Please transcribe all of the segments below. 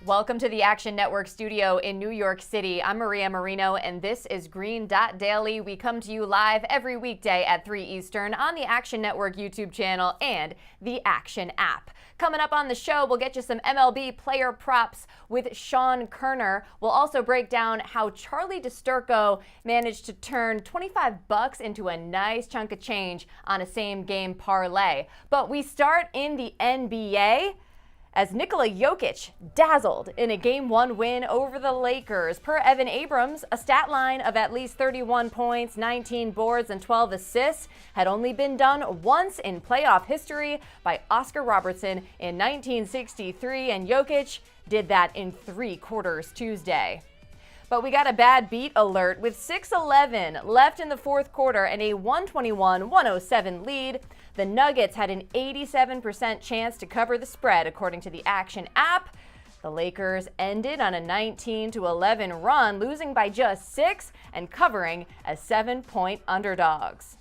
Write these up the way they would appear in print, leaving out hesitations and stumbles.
Welcome to the Action Network studio in New York City. I'm Maria Marino, and this is Green Dot Daily. We come to you live every weekday at 3 Eastern on the Action Network YouTube channel and the Action app. Coming up on the show, we'll get you some MLB player props with Sean Koerner. We'll also break down how Charlie DiSturco managed to turn $25 into a nice chunk of change on a same-game parlay. But we start in the NBA. As Nikola Jokic dazzled in a Game 1 win over the Lakers. Per Evan Abrams, a stat line of at least 31 points, 19 boards, and 12 assists had only been done once in playoff history by Oscar Robertson in 1963, and Jokic did that in 3 quarters Tuesday. But we got a bad beat alert with 6:11 left in the fourth quarter and a 121-107 lead. The Nuggets had an 87% chance to cover the spread, according to the Action app. The Lakers ended on a 19-11 run, losing by just 6 and covering as 7-point underdogs.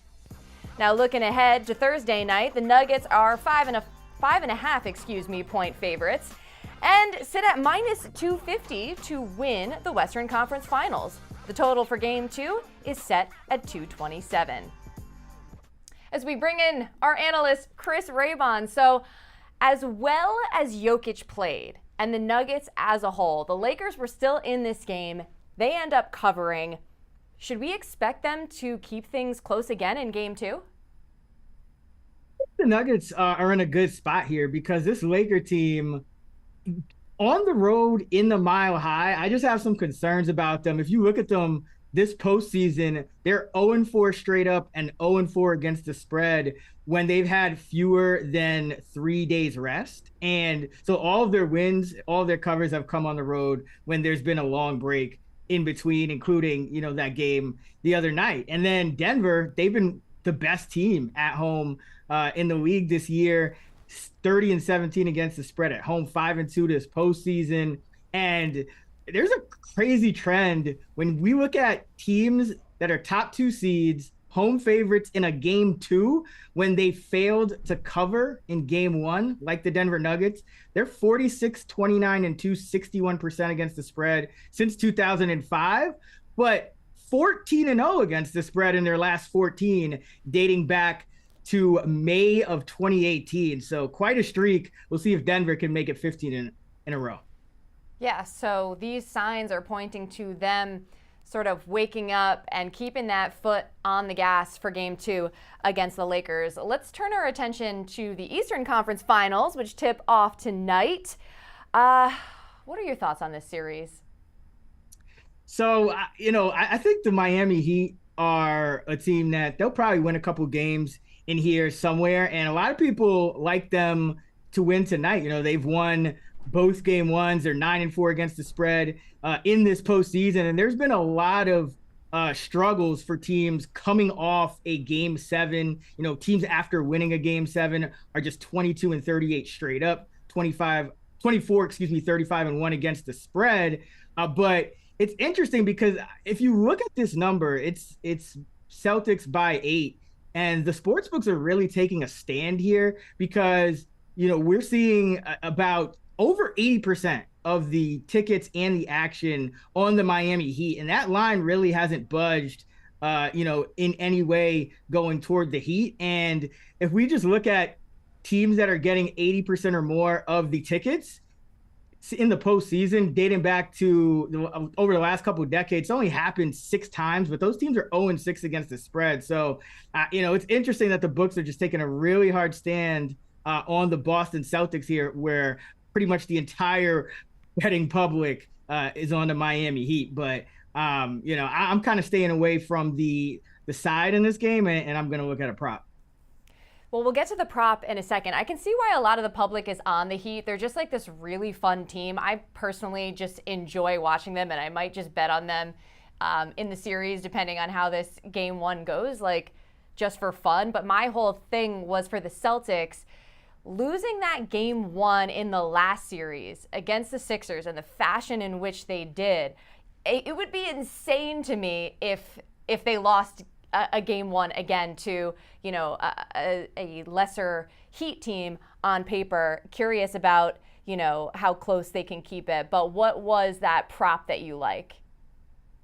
Now looking ahead to Thursday night, the Nuggets are 5.5 point favorites and sit at minus 250 to win the Western Conference Finals. The total for Game 2 is set at 227. As we bring in our analyst, Chris Raybon. So as well as Jokic played and the Nuggets as a whole, the Lakers were still in this game. They end up covering. Should we expect them to keep things close again in Game 2? The Nuggets are in a good spot here because this Laker team on the road in the Mile High, I just have some concerns about them. If you look at them this postseason, they're 0-4 straight up and 0-4 against the spread when they've had fewer than 3 days rest. And so all of their wins, all of their covers have come on the road when there's been a long break in between, including, that game the other night. And then Denver, they've been the best team at home in the league this year, 30-17 against the spread at home, 5-2 this postseason. And there's a crazy trend when we look at teams that are top 2 seeds, home favorites in a Game 2, when they failed to cover in Game 1, like the Denver Nuggets. They're 46-29-2, 61% against the spread since 2005, but 14-0 against the spread in their last 14, dating back to May of 2018. So quite a streak. We'll see if Denver can make it 15 in a row. Yeah, so these signs are pointing to them sort of waking up and keeping that foot on the gas for Game 2 against the Lakers. Let's turn our attention to the Eastern Conference Finals, which tip off tonight. What are your thoughts on this series? So, I think the Miami Heat are a team that they'll probably win a couple games in here somewhere. And a lot of people like them to win tonight. They've won both Game 1s. They're 9-4 against the spread in this postseason. And there's been a lot of struggles for teams coming off a Game 7. Teams after winning a Game 7 are just 22-38 straight up, 35-1 against the spread. But it's interesting because if you look at this number, it's Celtics by 8. And the sportsbooks are really taking a stand here because, we're seeing about over 80% of the tickets and the action on the Miami Heat. And that line really hasn't budged, in any way going toward the Heat. And if we just look at teams that are getting 80% or more of the tickets in the postseason, dating back to over the last couple of decades, it's only happened 6 times, but those teams are 0-6 against the spread. So, it's interesting that the books are just taking a really hard stand on the Boston Celtics here, where pretty much the entire betting public is on the Miami Heat. But, I'm kind of staying away from the side in this game, and I'm going to look at a prop. Well, we'll get to the prop in a second. I can see why a lot of the public is on the Heat. They're just like this really fun team. I personally just enjoy watching them, and I might just bet on them in the series, depending on how this Game 1 goes, just for fun. But my whole thing was for the Celtics. Losing that Game 1 in the last series against the Sixers and the fashion in which they did, it would be insane to me if they lost a Game 1 again to, a lesser Heat team on paper. Curious about, how close they can keep it. But what was that prop that you like?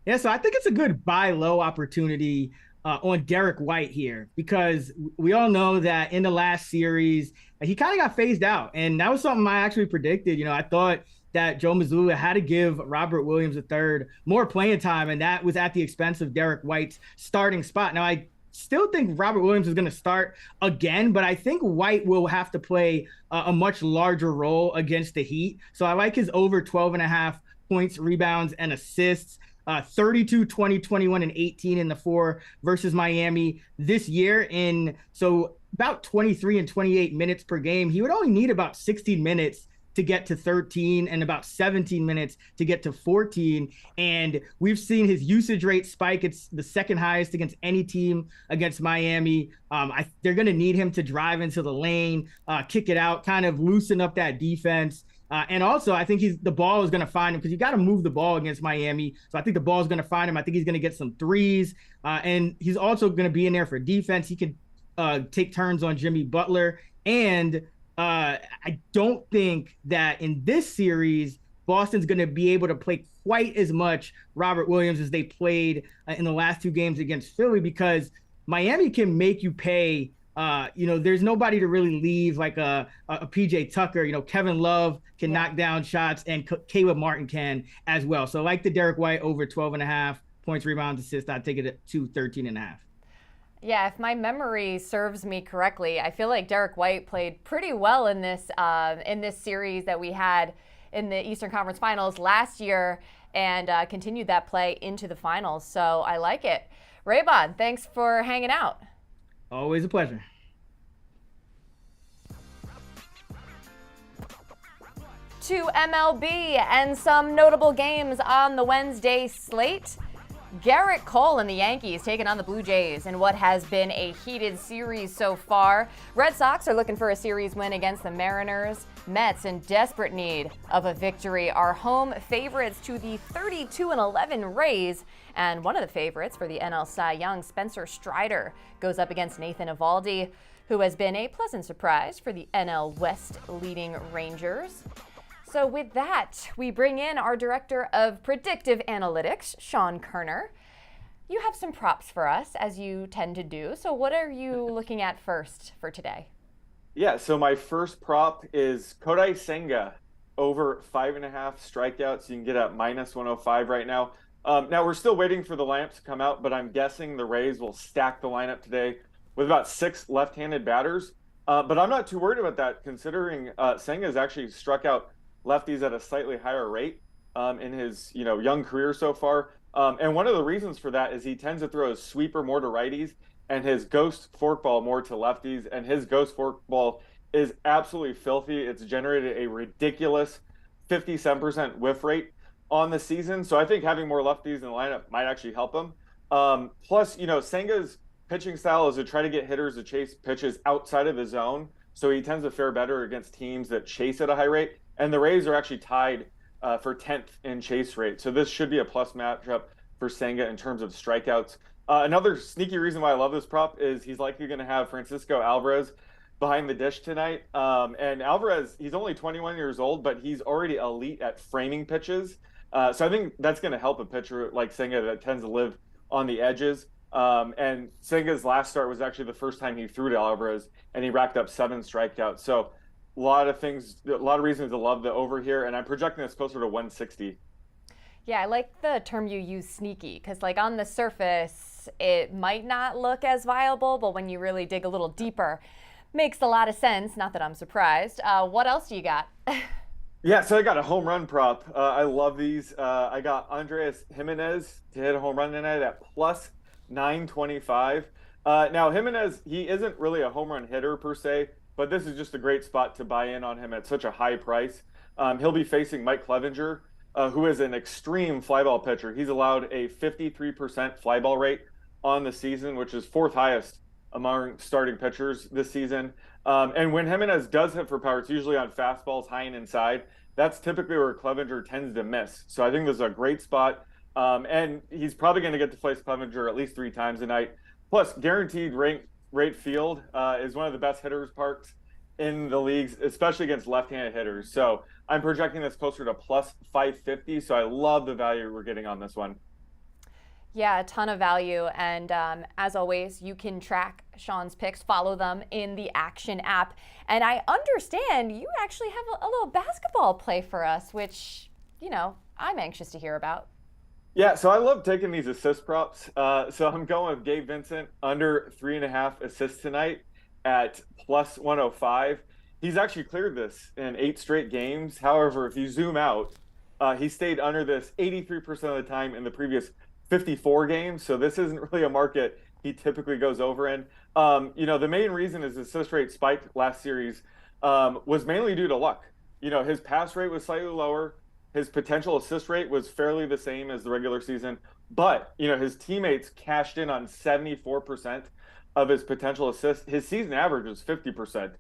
Yeah, so I think it's a good buy low opportunity on Derek White here, because we all know that in the last series, he kind of got phased out. And that was something I actually predicted. I thought that Joe Mazzulla had to give Robert Williams III more playing time, and that was at the expense of Derek White's starting spot. Now, I still think Robert Williams is going to start again, but I think White will have to play a much larger role against the Heat. So I like his over 12.5 points, rebounds, and assists. 32, 20, 21, and 18 in the 4 versus Miami this year. So about 23 and 28 minutes per game. He would only need about 16 minutes to get to 13 and about 17 minutes to get to 14. And we've seen his usage rate spike. It's the second highest against any team against Miami. They're going to need him to drive into the lane, kick it out, kind of loosen up that defense. And also, I think the ball is going to find him, because you got to move the ball against Miami. So I think the ball is going to find him. I think he's going to get some threes. And he's also going to be in there for defense. He can take turns on Jimmy Butler. And I don't think that in this series, Boston's going to be able to play quite as much Robert Williams as they played in the last 2 games against Philly, because Miami can make you pay. There's nobody to really leave like a PJ Tucker. Kevin Love can knock down shots, and Caleb Martin can as well. So like the Derek White over 12.5 points, rebounds, assists, I'd take it to 13.5. Yeah, if my memory serves me correctly, I feel like Derek White played pretty well in this series that we had in the Eastern Conference Finals last year, and continued that play into the finals. So I like it. Raybon, thanks for hanging out. Always a pleasure. To MLB and some notable games on the Wednesday slate. Garrett Cole and the Yankees taking on the Blue Jays in what has been a heated series so far. Red Sox are looking for a series win against the Mariners. Mets, in desperate need of a victory, are home favorites to the 32-11 Rays. And one of the favorites for the NL Cy Young, Spencer Strider, goes up against Nathan Eovaldi, who has been a pleasant surprise for the NL West leading Rangers. So with that, we bring in our Director of Predictive Analytics, Sean Koerner. You have some props for us, as you tend to do. So what are you looking at first for today? Yeah, so my first prop is Kodai Senga over 5.5 strikeouts. You can get at -105 right now. Now, we're still waiting for the lineup to come out, but I'm guessing the Rays will stack the lineup today with about 6 left-handed batters. But I'm not too worried about that, considering Senga has actually struck out lefties at a slightly higher rate in his young career so far. And one of the reasons for that is he tends to throw his sweeper more to righties and his ghost forkball more to lefties. And his ghost forkball is absolutely filthy. It's generated a ridiculous 57% whiff rate on the season. So I think having more lefties in the lineup might actually help him. Plus, Senga's pitching style is to try to get hitters to chase pitches outside of the zone. So he tends to fare better against teams that chase at a high rate. And the Rays are actually tied for 10th in chase rate. So this should be a plus matchup for Senga in terms of strikeouts. Another sneaky reason why I love this prop is he's likely going to have Francisco Alvarez behind the dish tonight. And Alvarez, he's only 21 years old, but he's already elite at framing pitches. So I think that's going to help a pitcher like Senga that tends to live on the edges. And Senga's last start was actually the first time he threw to Alvarez, and he racked up 7 strikeouts. So a lot of reasons to love the over here, and I'm projecting this closer to 160. Yeah, I like the term you use, sneaky, because like on the surface, it might not look as viable, but when you really dig a little deeper, makes a lot of sense. Not that I'm surprised. What else do you got? Yeah, so I got a home run prop. I love these. I got Andres Jimenez to hit a home run tonight at plus 925. Now, Jimenez, he isn't really a home run hitter per se, but this is just a great spot to buy in on him at such a high price. He'll be facing Mike Clevinger, who is an extreme fly ball pitcher. He's allowed a 53% fly ball rate on the season, which is 4th highest among starting pitchers this season. And when Jimenez does hit for power, it's usually on fastballs high and inside. That's typically where Clevinger tends to miss. So I think this is a great spot. And he's probably going to get to face Clevinger at least 3 times a night. Plus, guaranteed rate field is one of the best hitters parks in the leagues, especially against left-handed hitters. So I'm projecting this closer to plus 550. So I love the value we're getting on this one. Yeah, a ton of value. And as always, you can track Sean's picks, follow them in the Action app. And I understand you actually have a little basketball play for us, which, I'm anxious to hear about. Yeah, so I love taking these assist props. So I'm going with Gabe Vincent under 3.5 assists tonight at plus 105. He's actually cleared this in 8 straight games. However, if you zoom out, he stayed under this 83% of the time in the previous 54 games. So this isn't really a market he typically goes over in. The main reason his assist rate spiked last series was mainly due to luck. His pass rate was slightly lower. His potential assist rate was fairly the same as the regular season, but his teammates cashed in on 74% of his potential assists. His season average was 50%.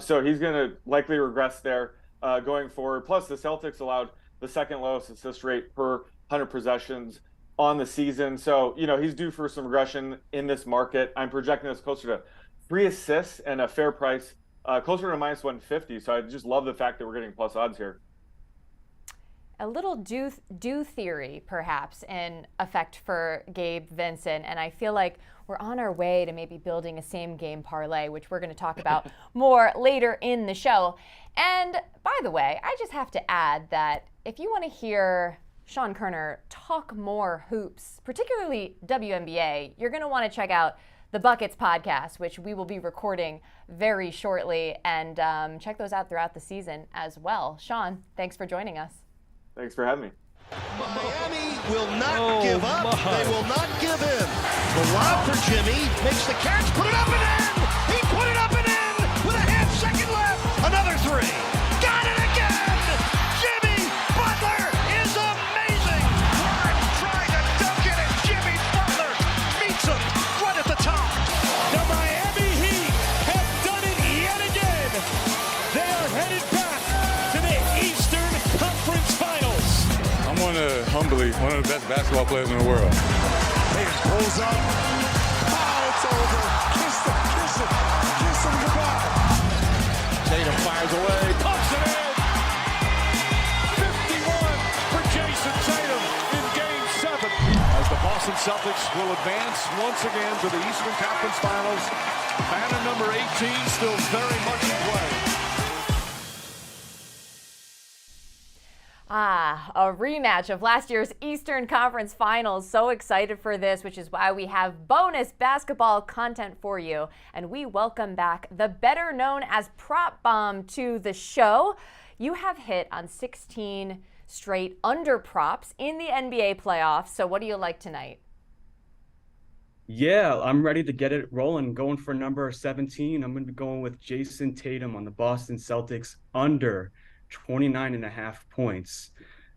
So he's going to likely regress there going forward. Plus, the Celtics allowed the second lowest assist rate per 100 possessions on the season. So, he's due for some regression in this market. I'm projecting this closer to 3 assists and a fair price, closer to minus 150. So I just love the fact that we're getting plus odds here. A little due theory, perhaps, in effect for Gabe Vincent. And I feel like we're on our way to maybe building a same game parlay, which we're going to talk about more later in the show. And by the way, I just have to add that if you want to hear Sean Koerner talk more hoops, particularly WNBA, you're going to want to check out the Buckets podcast, which we will be recording very shortly, and check those out throughout the season as well. Sean, thanks for joining us. Thanks for having me. Miami will not give up. They will not give in. The lob for Jimmy. Makes the catch. Put it up and in. He put it up and in with a half second left. Another 3. Got it again. Jimmy Butler is amazing. Warren trying to dunk it, and Jimmy Butler meets him right at the top. The Miami Heat have done it yet again. They are headed back to the Eastern Conference Finals. I'm one of the best basketball players in the world. Hayes pulls up. Oh, it's over. Kiss him goodbye. Tatum fires away. Pumps it in. 51 for Jason Tatum in Game 7. As the Boston Celtics will advance once again to the Eastern Conference Finals. Banner number 18 still very much in play. A rematch of last year's Eastern Conference Finals. So excited for this, which is why we have bonus basketball content for you. And we welcome back the better known as Prop Bomb to the show. You have hit on 16 straight under props in the NBA playoffs. So what do you like tonight? Yeah, I'm ready to get it rolling. Going for number 17. I'm going to be going with Jason Tatum on the Boston Celtics under 29.5 points.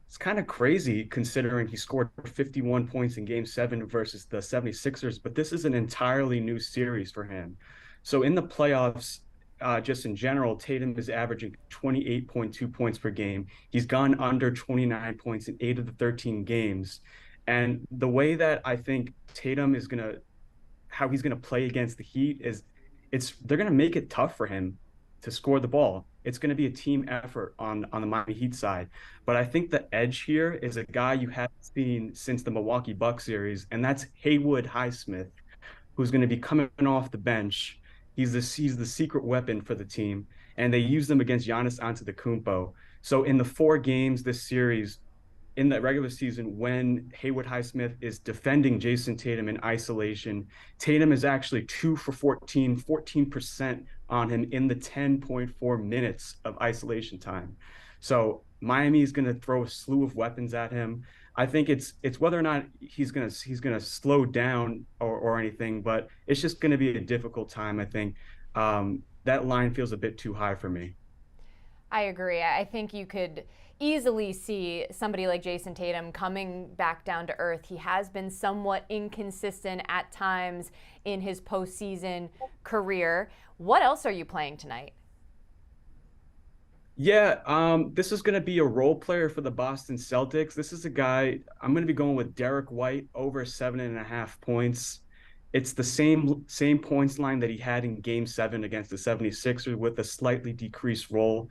It's kind of crazy considering he scored 51 points in Game 7 versus the 76ers, but this is an entirely new series for him. So in the playoffs, just in general, Tatum is averaging 28.2 points per game. He's gone under 29 points in 8 of the 13 games. And the way that I think Tatum is how he's gonna play against the Heat is they're gonna make it tough for him to score the ball. It's going to be a team effort on the Miami Heat side. But I think the edge here is a guy you haven't seen since the Milwaukee Bucks series, and that's Haywood Highsmith, who's going to be coming off the bench. He's the secret weapon for the team, and they use them against Giannis Antetokounmpo. So in the 4 games this series, in the regular season, when Haywood Highsmith is defending Jason Tatum in isolation, Tatum is actually 2 for 14% on him in the 10.4 minutes of isolation time. So Miami is going to throw a slew of weapons at him. I think it's whether or not he's going to slow down or anything, but it's just going to be a difficult time. I think that line feels a bit too high for me. I agree. I think you could easily see somebody like Jason Tatum coming back down to earth. He has been somewhat inconsistent at times in his postseason career. What else are you playing tonight? Yeah, this is going to be a role player for the Boston Celtics. This is a guy, I'm going to be going with Derek White over 7.5 points. It's the same points line that he had in Game 7 against the 76ers with a slightly decreased role.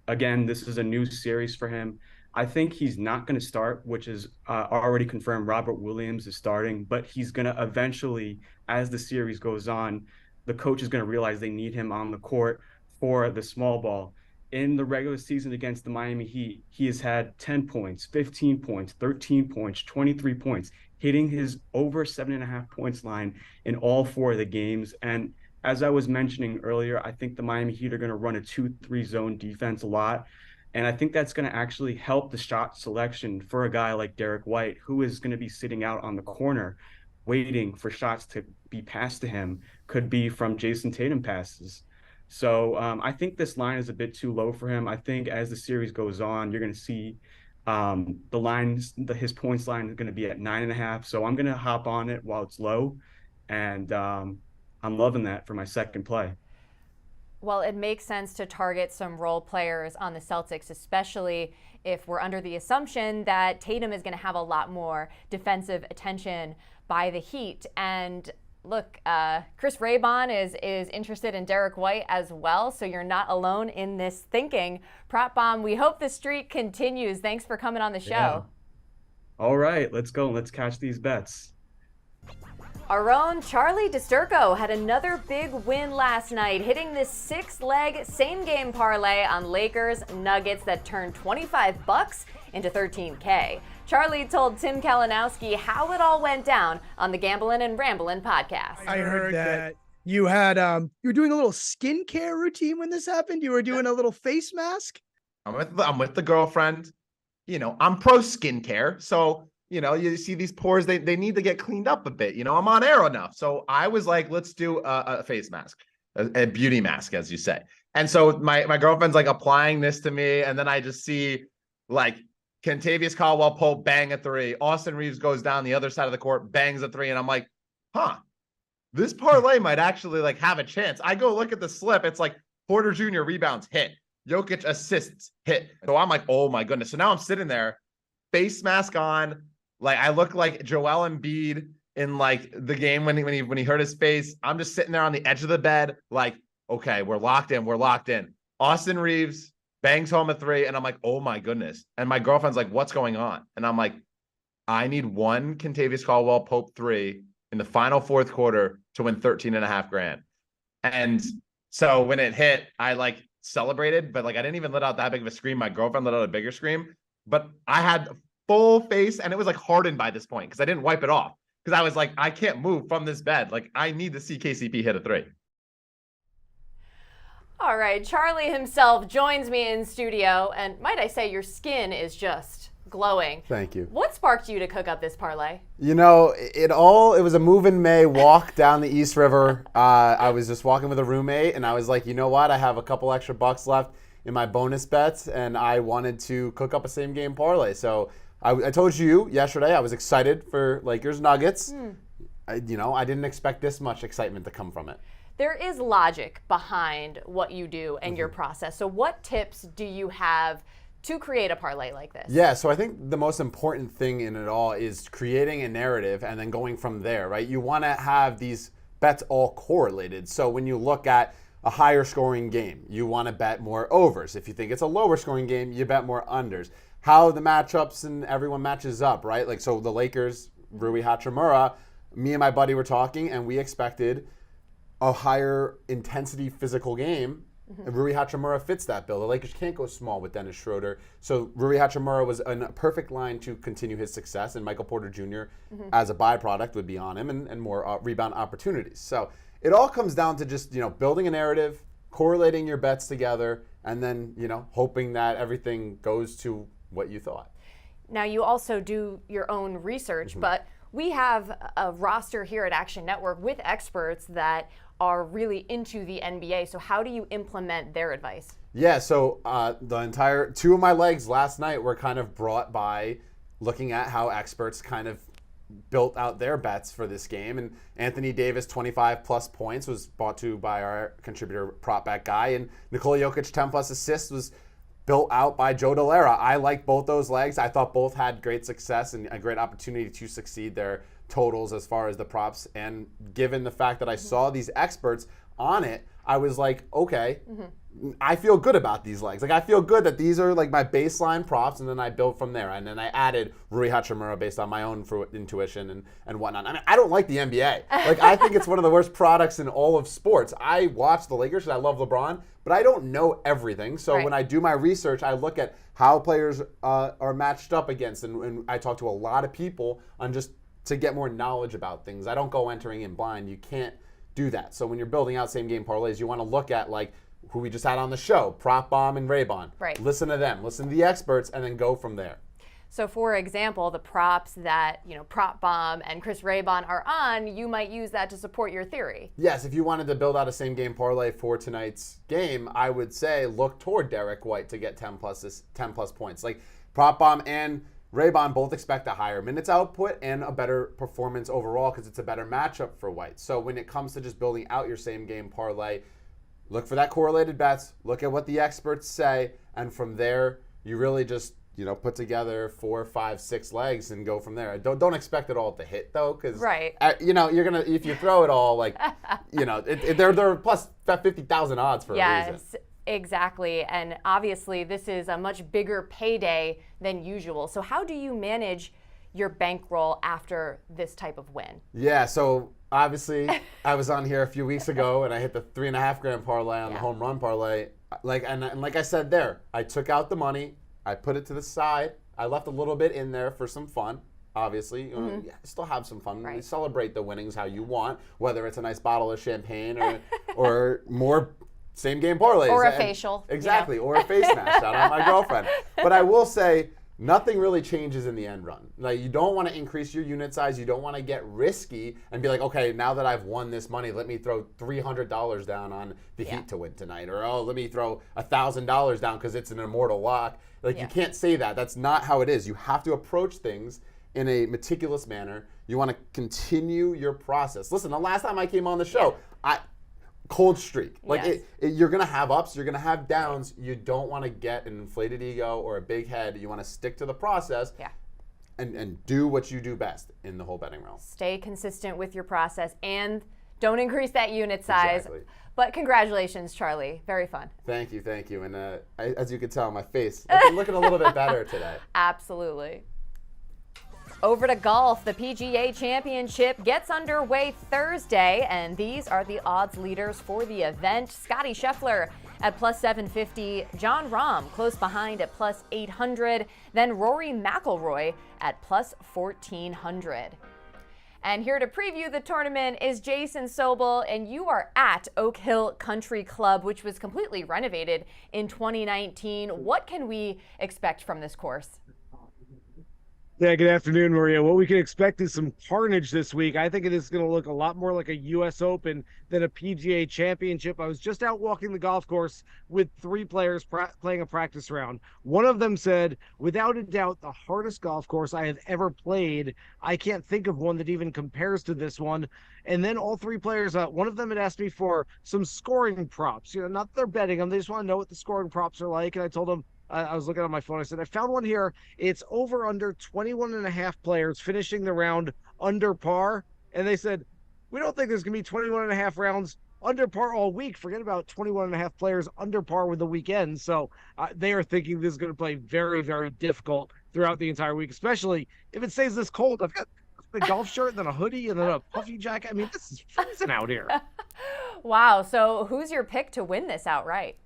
Again, this is a new series for him. I think he's not going to start, which is already confirmed. Robert Williams is starting, but he's going to eventually, as the series goes on, the coach is going to realize they need him on the court for the small ball. In the regular season against the Miami Heat, he has had 10 points, 15 points, 13 points, 23 points, hitting his over 7.5 points line in all 4 of the games. And as I was mentioning earlier, I think the Miami Heat are going to run a 2-3 zone defense a lot. And I think that's going to actually help the shot selection for a guy like Derek White, who is going to be sitting out on the corner waiting for shots to be passed to him, could be from Jason Tatum passes. So I think this line is a bit too low for him. I think as the series goes on, you're going to see his points line is going to be at 9.5. So I'm going to hop on it while it's low. And I'm loving that for my second play. Well, it makes sense to target some role players on the Celtics, especially if we're under the assumption that Tatum is going to have a lot more defensive attention by the Heat. And look, Chris Raybon is interested in Derek White as well, so you're not alone in this thinking. Prop Bomb, we hope the streak continues. Thanks for coming on the show. Yeah. All right, let's go. Let's catch these bets. Our own Charlie DiSturco had another big win last night, hitting this 6-leg same-game parlay on Lakers Nuggets that turned $25 into $13K. Charlie told Tim Kalinowski how it all went down on the Gamblin' and Ramblin' podcast. I heard that you had you were doing a little skincare routine when this happened. You were doing a little face mask. I'm with the girlfriend. You know, I'm pro skincare, so you know, you see these pores, they need to get cleaned up a bit. You know, I'm on air enough. So I was like, let's do a face mask, a beauty mask, as you say. And so my girlfriend's like applying this to me. And then I just see like Kentavious Caldwell-Pope bang a 3. Austin Reeves goes down the other side of the court, bangs a 3. And I'm like, this parlay might actually like have a chance. I go look at the slip. It's like Porter Jr. rebounds hit, Jokic assists hit. So I'm like, oh my goodness. So now I'm sitting there, face mask on. Like I look like Joel Embiid in like the game when he hurt his face. I'm just sitting there on the edge of the bed, like, okay, we're locked in. Austin Reeves bangs home a 3, and I'm like, oh my goodness. And my girlfriend's like, what's going on? And I'm like, I need one Kentavious Caldwell-Pope 3 in the final 4th quarter to win $13.5 grand. And so when it hit, I like celebrated, but like I didn't even let out that big of a scream. My girlfriend let out a bigger scream, but I had full face, and it was like hardened by this point because I didn't wipe it off because I was like, I can't move from this bed. Like I need to see KCP hit a 3. All right, Charlie himself joins me in studio, and might I say your skin is just glowing. Thank you. What sparked you to cook up this parlay? You know, it was a move in May walk down the East River. I was just walking with a roommate, and I was like, you know what? I have a couple extra bucks left in my bonus bets, and I wanted to cook up a same game parlay. So I told you yesterday I was excited for Lakers Nuggets. I didn't expect this much excitement to come from it. There is logic behind what you do and your process. So what tips do you have to create a parlay like this? Yeah, so I think the most important thing in it all is creating a narrative and then going from there, right? You want to have these bets all correlated. So when you look at a higher scoring game, you want to bet more overs. If you think it's a lower scoring game, you bet more unders. How the matchups and everyone matches up, right? Like, so the Lakers, Rui Hachimura, me and my buddy were talking, and we expected a higher intensity physical game. And Rui Hachimura fits that bill. The Lakers can't go small with Dennis Schroeder. So Rui Hachimura was a perfect line to continue his success, and Michael Porter Jr. As a byproduct would be on him and more rebound opportunities. So it all comes down to just, building a narrative, correlating your bets together, and then, hoping that everything goes to what you thought. Now, you also do your own research, but we have a roster here at Action Network with experts that are really into the NBA. So how do you implement their advice? Yeah, so the entire 2 of my legs last night were kind of brought by looking at how experts kind of built out their bets for this game. And Anthony Davis, 25 plus points, was brought to by our contributor prop bet guy. And Nikola Jokic, 10 plus assists, was built out by Joe Delera. I like both those legs. I thought both had great success and a great opportunity to succeed. They're totals as far as the props. And given the fact that I saw these experts on it, I was like, okay, I feel good about these legs. Like, I feel good that these are like my baseline props, and then I built from there. And then I added Rui Hachimura based on my own intuition and whatnot. I mean, I don't like the NBA. Like, I think it's one of the worst products in all of sports. I watch the Lakers because I love LeBron, but I don't know everything. So when I do my research, I look at how players are matched up against, and I talk to a lot of people on just to get more knowledge about things. I don't go entering in blind. You can't do that. So when you're building out same game parlays, you want to look at like who we just had on the show, Prop Bomb and Raybon. Right. Listen to them, listen to the experts, and then go from there. So for example, the props that, Prop Bomb and Chris Raybon are on, you might use that to support your theory. Yes, if you wanted to build out a same game parlay for tonight's game, I would say look toward Derek White to get 10 plus points. Like Prop Bomb and Raybon both expect a higher minutes output and a better performance overall because it's a better matchup for White. So when it comes to just building out your same game parlay, look for that correlated bets, look at what the experts say, and from there, you really just put together 4, 5, 6 legs and go from there. Don't expect it all to hit though, because you're gonna, if you throw it all, like they're plus 50,000 odds for a reason. Yes, exactly. And obviously, this is a much bigger payday than usual. So how do you manage your bankroll after this type of win? Yeah, so obviously, I was on here a few weeks ago and I hit the $3.5 grand parlay on the home run parlay. And like I said there, I took out the money, I put it to the side, I left a little bit in there for some fun. Obviously, still have some fun. Right. Celebrate the winnings how you want, whether it's a nice bottle of champagne or more same game parlays. Or a facial. Exactly, or a face mask. Shout out my girlfriend. But I will say, nothing really changes in the end run. Like, you don't want to increase your unit size. You don't want to get risky and be like, okay, now that I've won this money, let me throw $300 down on the Heat to win tonight. Or, let me throw $1,000 down because it's an immortal lock. Like, you can't say that. That's not how it is. You have to approach things in a meticulous manner. You want to continue your process. Listen, the last time I came on the show, cold streak. Like you're going to have ups, you're going to have downs. You don't want to get an inflated ego or a big head. You want to stick to the process and do what you do best in the whole betting realm. Stay consistent with your process and don't increase that unit size. Exactly. But congratulations, Charlie. Very fun. Thank you. And as you can tell, my face looking a little bit better today. Absolutely. Over to golf, the PGA Championship gets underway Thursday, and these are the odds leaders for the event. Scottie Scheffler at plus 750, Jon Rahm close behind at plus 800, then Rory McIlroy at plus 1400. And here to preview the tournament is Jason Sobel, and you are at Oak Hill Country Club, which was completely renovated in 2019. What can we expect from this course? Yeah, good afternoon, Maria. What we can expect is some carnage this week. I think it is going to look a lot more like a U.S. Open than a PGA Championship. I was just out walking the golf course with 3 players playing a practice round. One of them said, without a doubt, the hardest golf course I have ever played. I can't think of one that even compares to this one. And then all 3 players, one of them had asked me for some scoring props. Not that they're betting them. They just want to know what the scoring props are like. And I told them, I was looking on my phone. I said, I found one here. It's over under 21.5 players finishing the round under par. And they said, we don't think there's going to be 21.5 rounds under par all week. Forget about 21.5 players under par with the weekend. So they are thinking this is going to play very, very difficult throughout the entire week, especially if it stays this cold. I've got a golf shirt, then a hoodie, and then a puffy jacket. I mean, this is freezing out here. Wow. So who's your pick to win this outright?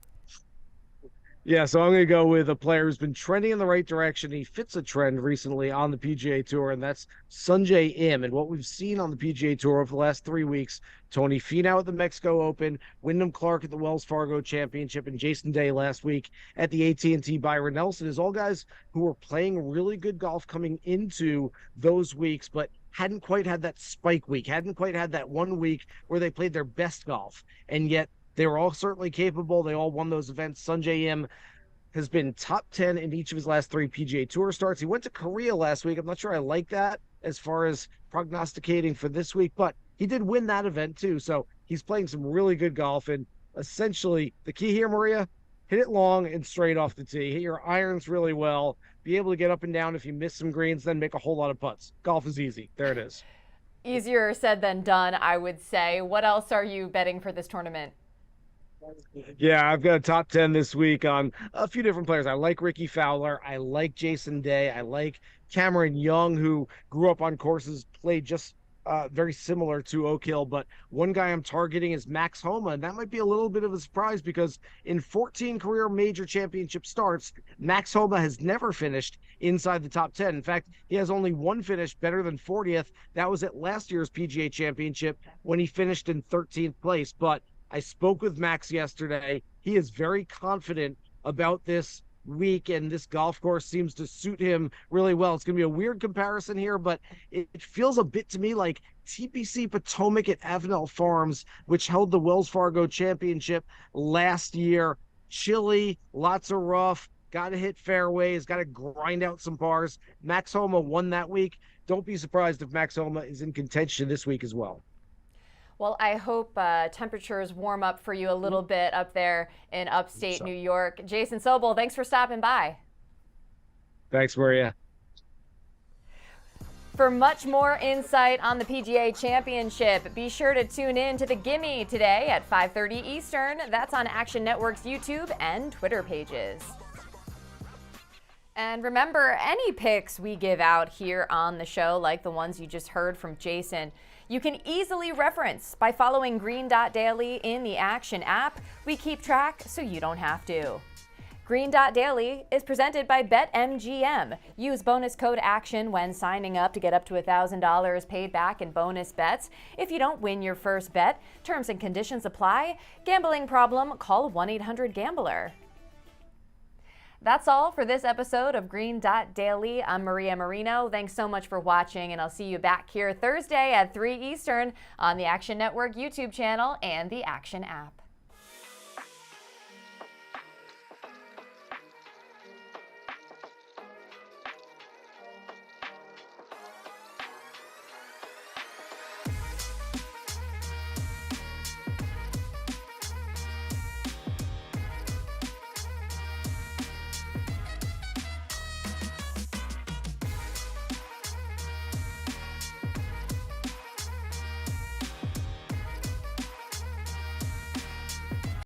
Yeah, so I'm going to go with a player who's been trending in the right direction. He fits a trend recently on the PGA Tour, and that's Sungjae Im. And what we've seen on the PGA Tour over the last 3 weeks, Tony Finau at the Mexico Open, Wyndham Clark at the Wells Fargo Championship, and Jason Day last week at the AT&T Byron Nelson is all guys who were playing really good golf coming into those weeks, but hadn't quite had that spike week, hadn't quite had that 1 week where they played their best golf. And yet, they were all certainly capable. They all won those events. Sungjae Im has been top 10 in each of his last 3 PGA Tour starts. He went to Korea last week. I'm not sure I like that as far as prognosticating for this week, but he did win that event too. So he's playing some really good golf. And essentially, the key here, Maria, hit it long and straight off the tee. Hit your irons really well. Be able to get up and down if you miss some greens, then make a whole lot of putts. Golf is easy. There it is. Easier said than done, I would say. What else are you betting for this tournament? Yeah, I've got a top 10 this week on a few different players. I like Ricky Fowler. I like Jason Day. I like Cameron Young, who grew up on courses, played just very similar to Oak Hill. But one guy I'm targeting is Max Homa, and that might be a little bit of a surprise because in 14 career major championship starts, Max Homa has never finished inside the top 10. In fact, he has only one finish better than 40th. That was at last year's PGA Championship when he finished in 13th place. But I spoke with Max yesterday. He is very confident about this week, and this golf course seems to suit him really well. It's going to be a weird comparison here, but it feels a bit to me like TPC Potomac at Avenel Farms, which held the Wells Fargo Championship last year. Chilly, lots of rough, got to hit fairways, got to grind out some pars. Max Homa won that week. Don't be surprised if Max Homa is in contention this week as well. Well, I hope temperatures warm up for you a little bit up there in upstate New York. Jason Sobel, thanks for stopping by. Thanks, Maria. For much more insight on the PGA Championship, be sure to tune in to the Gimme today at 5:30 Eastern. That's on Action Network's YouTube and Twitter pages. And remember, any picks we give out here on the show, like the ones you just heard from Jason, you can easily reference by following Green Dot Daily in the Action app. We keep track so you don't have to. Green Dot Daily is presented by BetMGM. Use bonus code ACTION when signing up to get up to $1,000 paid back in bonus bets. If you don't win your first bet, terms and conditions apply. Gambling problem? Call 1-800-GAMBLER. That's all for this episode of Green Dot Daily. I'm Maria Marino. Thanks so much for watching, and I'll see you back here Thursday at 3 Eastern on the Action Network YouTube channel and the Action app.